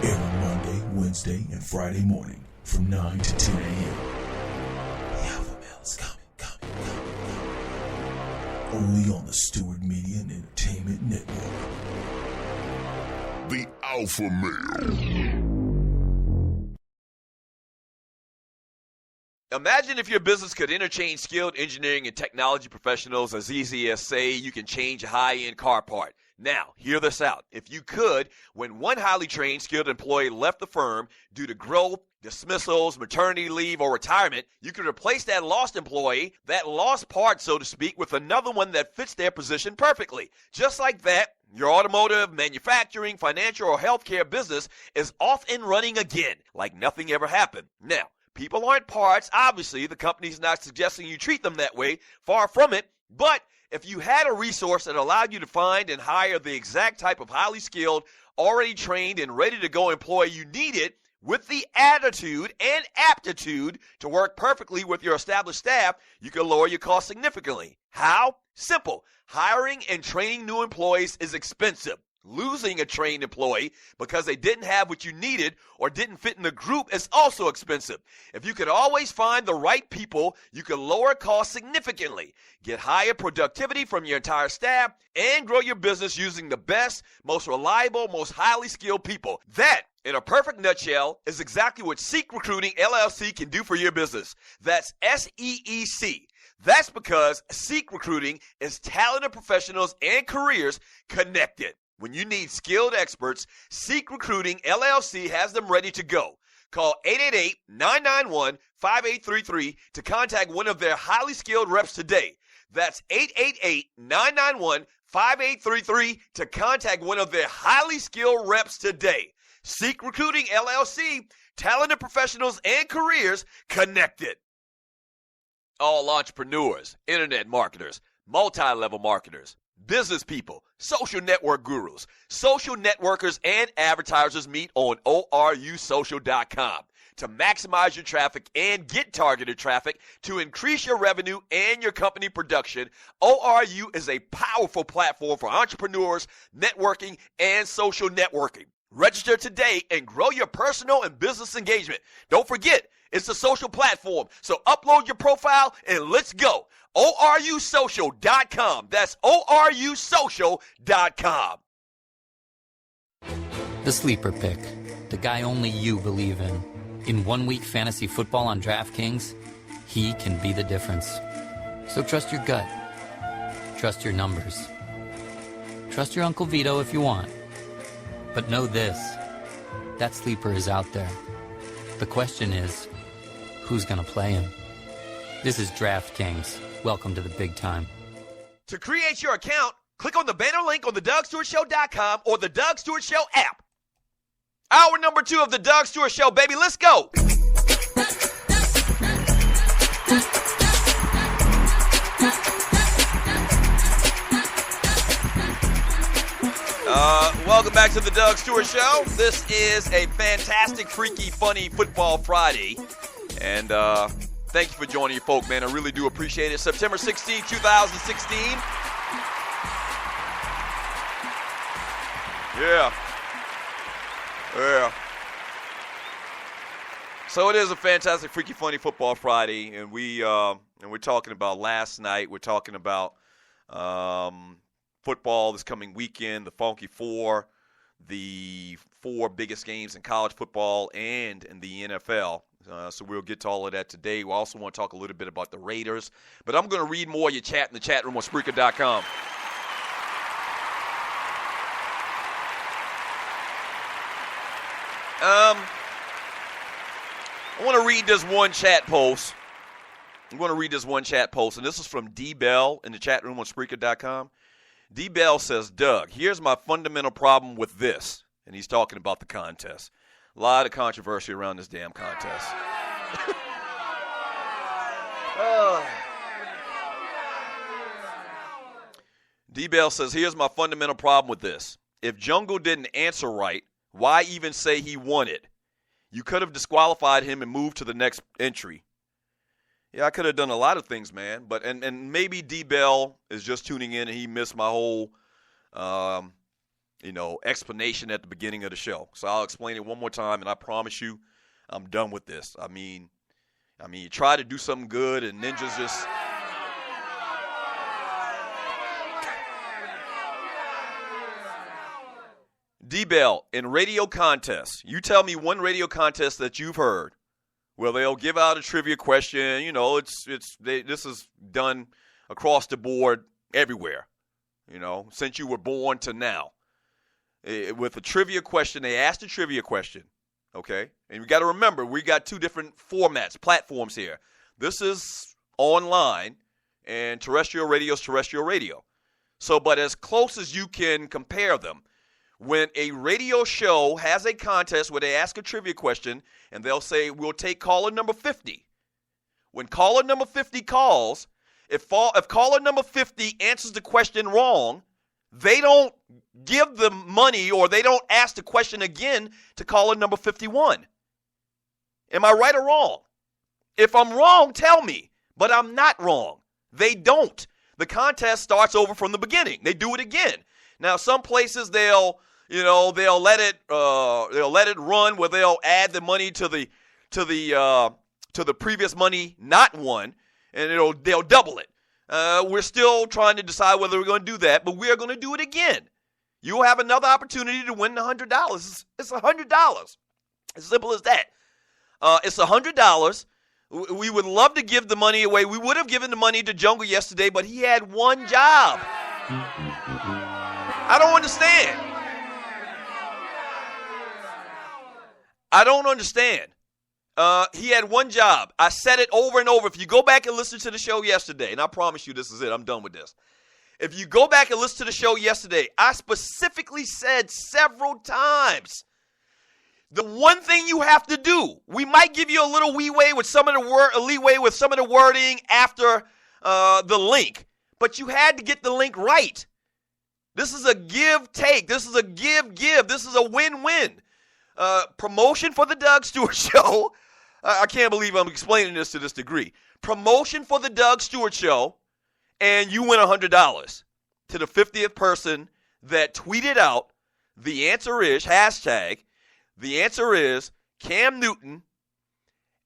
Airing Monday, Wednesday, and Friday morning from 9 to 10 a.m. The Alpha Male is coming. Only on the Stewart Media and Entertainment Network. The Alpha Male. Imagine if your business could interchange skilled engineering and technology professionals as easy as, say, you can change a high-end car part. Now, hear this out. If you could, when one highly trained, skilled employee left the firm due to growth, dismissals, maternity leave, or retirement, you could replace that lost employee, that lost part, so to speak, with another one that fits their position perfectly. Just like that, your automotive, manufacturing, financial, or healthcare business is off and running again, like nothing ever happened. Now, people aren't parts. Obviously, the company's not suggesting you treat them that way. Far from it. But if you had a resource that allowed you to find and hire the exact type of highly skilled, already trained, and ready to go employee you needed with the attitude and aptitude to work perfectly with your established staff, you can lower your costs significantly. How? Simple. Hiring and training new employees is expensive. Losing a trained employee because they didn't have what you needed or didn't fit in the group is also expensive. If you could always find the right people, you could lower costs significantly, get higher productivity from your entire staff, and grow your business using the best, most reliable, most highly skilled people. That, in a perfect nutshell, is exactly what Seek Recruiting LLC can do for your business. That's SEEC. That's because Seek Recruiting is talented professionals and careers connected. When you need skilled experts, Seek Recruiting LLC has them ready to go. Call 888-991-5833 to contact one of their highly skilled reps today. That's 888-991-5833 to contact one of their highly skilled reps today. Seek Recruiting LLC, talented professionals and careers connected. All entrepreneurs, internet marketers, multi-level marketers, business people, social network gurus, social networkers, and advertisers meet on ORUsocial.com to maximize your traffic and get targeted traffic to increase your revenue and your company production. ORU is a powerful platform for entrepreneurs, networking, and social networking. Register today and grow your personal and business engagement. Don't forget, it's a social platform, so upload your profile and let's go. ORUsocial.com. That's ORUsocial.com. The Sleeper Pick, the guy only you believe in. In 1 week fantasy football on DraftKings, he can be the difference. So trust your gut. Trust your numbers. Trust your Uncle Vito if you want. But know this, that sleeper is out there. The question is, who's going to play him? This is DraftKings. Welcome to the big time. To create your account, click on the banner link on the DougStewartShow.com or the Doug Stewart Show app. Hour number 2 of the Doug Stewart Show, baby. Let's go. Welcome back to the Doug Stewart Show. This is a fantastic, freaky, funny Football Friday. And thank you for joining your folk, man. I really do appreciate it. September 16, 2016. Yeah. So it is a fantastic, freaky, funny Football Friday, and we're talking about last night. We're talking about football this coming weekend, the Funky Four, the 4 biggest games in college football and in the NFL. So we'll get to all of that today. We also want to talk a little bit about the Raiders. But I'm going to read more of your chat in the chat room on Spreaker.com. I want to read this one chat post. I'm going to read this one chat post, and this is from D. Bell in the chat room on Spreaker.com. D. Bell says, Doug, here's my fundamental problem with this. And he's talking about the contest. A lot of controversy around this damn contest. D. Bell says, here's my fundamental problem with this. If Jungle didn't answer right, why even say he won it? You could have disqualified him and moved to the next entry. Yeah, I could have done a lot of things, man. But and maybe D. Bell is just tuning in and he missed my whole explanation at the beginning of the show. So I'll explain it one more time, and I promise you I'm done with this. I mean, you try to do something good, and Ninja's just... D-Bell, in radio contests, you tell me one radio contest that you've heard where they'll give out a trivia question. This is done across the board everywhere, since you were born to now. With a trivia question, they asked a trivia question, okay? And you got to remember, we got two different formats, platforms here. This is online, and terrestrial radio is terrestrial radio. So, but as close as you can compare them, when a radio show has a contest where they ask a trivia question and they'll say, we'll take caller number 50. When caller number 50 calls, if caller number 50 answers the question wrong, they don't give the money or they don't ask the question again to caller number 51. Am I right or wrong? If I'm wrong, tell me, but I'm not wrong. They don't. The contest starts over from the beginning. They do it again. Now, some places they'll let it run where they'll add the money to the previous money not won, and they'll double it. We're still trying to decide whether we're going to do that, but we are going to do it again. You'll have another opportunity to win $100. It's $100. As simple as that. It's $100. We would love to give the money away. We would have given the money to Jungle yesterday, but he had one job. I don't understand. He had one job. I said it over and over. If you go back and listen to the show yesterday, and I promise you this is it, I'm done with this. If you go back and listen to the show yesterday, I specifically said several times, the one thing you have to do, we might give you a little leeway with some of the wording after the link, but you had to get the link right. This is a give-take. This is a give-give. This is a win-win. Promotion for the Doug Stewart Show. I can't believe I'm explaining this to this degree. Promotion for the Doug Stewart Show, and you win $100 to the 50th person that tweeted out, the answer is, hashtag, the answer is Cam Newton,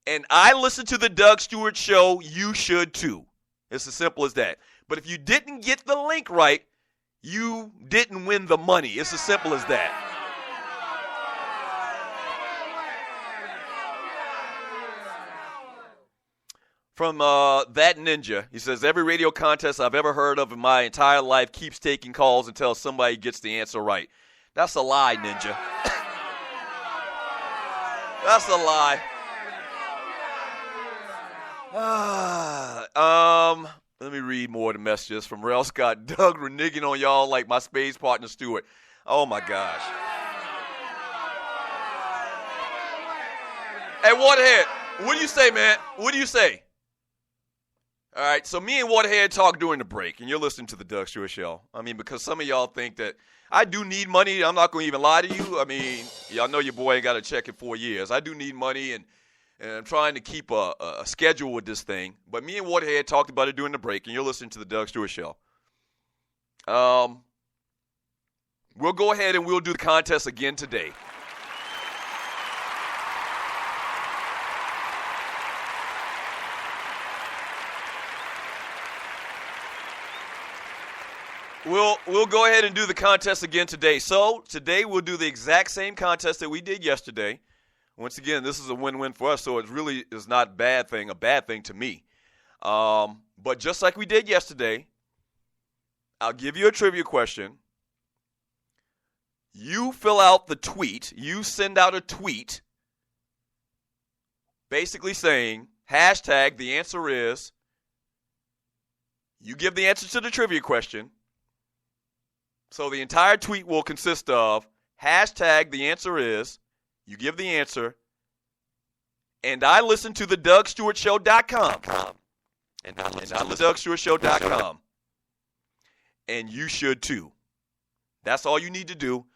and I listen to the Doug Stewart Show, you should too. It's as simple as that. But if you didn't get the link right, you didn't win the money. It's as simple as that. From that ninja, he says, every radio contest I've ever heard of in my entire life keeps taking calls until somebody gets the answer right. That's a lie, ninja. That's a lie. Let me read more of the messages from Rel Scott. Doug reneging on y'all like my space partner Stewart. Oh, my gosh. Hey, Waterhead, what do you say, man? What do you say? All right, so me and Waterhead talk during the break, and you're listening to the Doug Stewart Show. I mean, because some of y'all think that I do need money. I'm not going to even lie to you. I mean, y'all know your boy ain't got a check in 4 years. I do need money, and I'm trying to keep a schedule with this thing. But me and Waterhead talked about it during the break, and you're listening to the Doug Stewart Show. We'll go ahead and we'll do the contest again today. We'll go ahead and do the contest again today. So today we'll do the exact same contest that we did yesterday. Once again, this is a win-win for us, so it really is not a bad thing to me. But just like we did yesterday, I'll give you a trivia question. You fill out the tweet. You send out a tweet basically saying, hashtag, the answer is, you give the answer to the trivia question. So the entire tweet will consist of hashtag, the answer is, you give the answer, and I listen to the DougStewartShow.com. And I listen to the DougStewartShow.com. And you should too. That's all you need to do.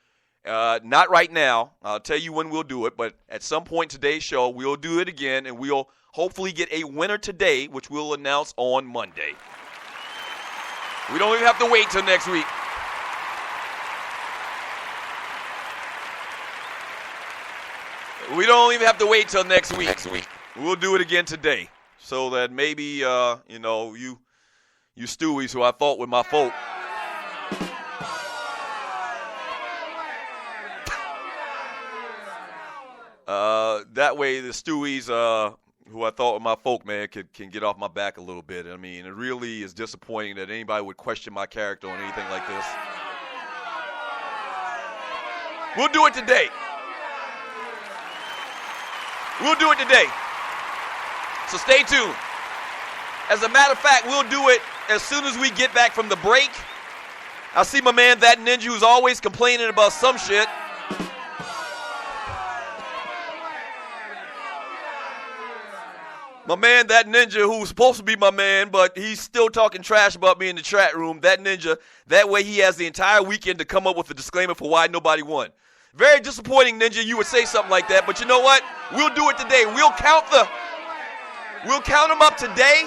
Not right now. I'll tell you when we'll do it, but at some point in today's show, we'll do it again, and we'll hopefully get a winner today, which we'll announce on Monday. We don't even have to wait till next week. We don't even have to wait till next week. We'll do it again today, so that maybe you Stewies, who I thought were my folk. That way the Stewies, who I thought were my folk, man, can get off my back a little bit. I mean, it really is disappointing that anybody would question my character on anything like this. We'll do it today. So stay tuned. As a matter of fact, we'll do it as soon as we get back from the break. I see my man, that ninja, who's always complaining about some shit. My man, that ninja, who's supposed to be my man, but he's still talking trash about me in the chat room. That ninja, that way he has the entire weekend to come up with a disclaimer for why nobody won. Very disappointing, ninja, you would say something like that, but you know what? We'll do it today. We'll count them up today.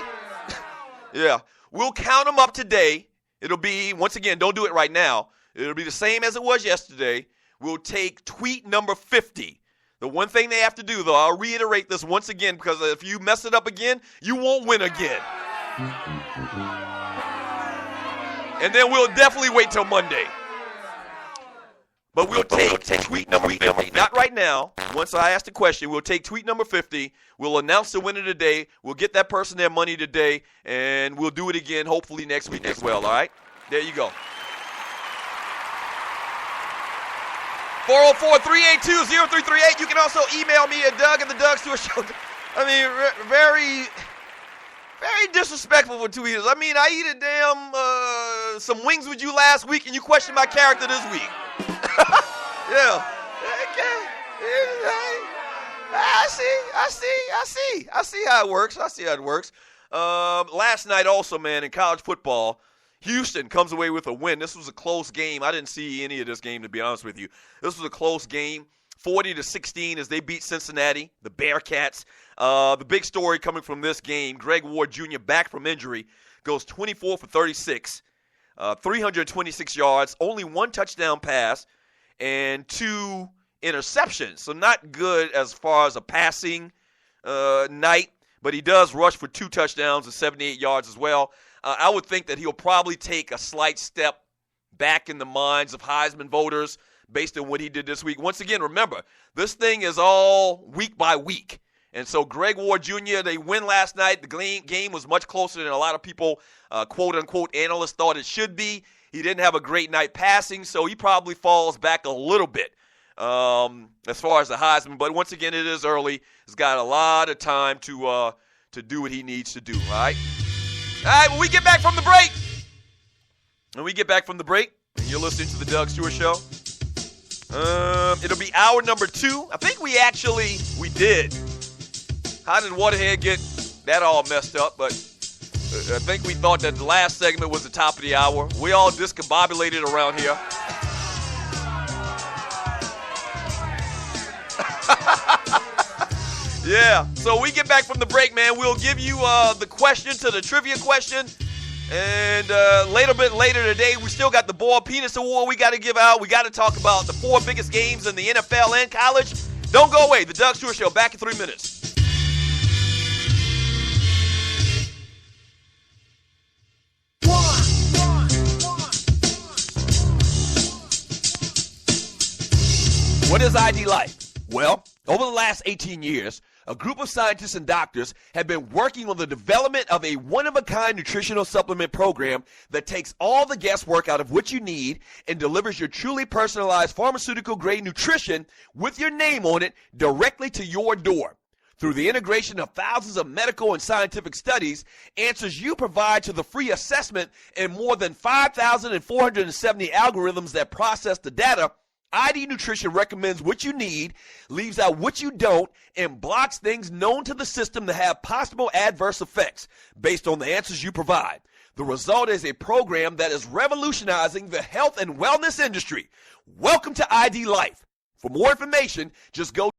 Yeah, we'll count them up today. It'll be, once again, don't do it right now. It'll be the same as it was yesterday. We'll take tweet number 50. The one thing they have to do, though, I'll reiterate this once again, because if you mess it up again, you won't win again. And then we'll definitely wait till Monday. But we'll take tweet number 50. Not right now. Once I ask the question, we'll take tweet number 50. We'll announce the winner today. We'll get that person their money today, and we'll do it again hopefully next week as well, all right? There you go. 404-382-0338. You can also email me at Doug at the Doug Stewart Show. I mean, very, very disrespectful for tweeters. I mean, I eat some wings with you last week, and you questioned my character this week. Yeah. Okay. I see how it works. Last night also, man, in college football, Houston comes away with a win. This was a close game. I didn't see any of this game, to be honest with you. This was a close game, 40-16 as they beat Cincinnati, the Bearcats. The big story coming from this game, Greg Ward Jr., back from injury, goes 24 for 36, 326 yards, only one touchdown pass, and 2 interceptions. So not good as far as a passing night, but he does rush for 2 touchdowns and 78 yards as well. I would think that he'll probably take a slight step back in the minds of Heisman voters based on what he did this week. Once again, remember, this thing is all week by week. And so Greg Ward Jr., they win last night. The game was much closer than a lot of people, quote-unquote, analysts thought it should be. He didn't have a great night passing, so he probably falls back a little bit as far as the Heisman. But once again, it is early. He's got a lot of time to do what he needs to do, all right? All right, when we get back from the break, and you're listening to the Doug Stewart Show, it'll be hour number 2. I think we did. How did Waterhead get that all messed up? But I think we thought that the last segment was the top of the hour. We all discombobulated around here. Yeah, so we get back from the break, man. We'll give you the question to the trivia question. And a little bit later today, we still got the Ball Penis Award we got to give out. We got to talk about the 4 biggest games in the NFL and college. Don't go away. The Doug Stewart Show, back in 3 minutes. What is ID Life? Well, over the last 18 years, a group of scientists and doctors have been working on the development of a one-of-a-kind nutritional supplement program that takes all the guesswork out of what you need and delivers your truly personalized pharmaceutical-grade nutrition with your name on it directly to your door. Through the integration of thousands of medical and scientific studies, answers you provide to the free assessment, and more than 5,470 algorithms that process the data, ID Nutrition recommends what you need, leaves out what you don't, and blocks things known to the system to have possible adverse effects based on the answers you provide. The result is a program that is revolutionizing the health and wellness industry. Welcome to ID Life. For more information, just go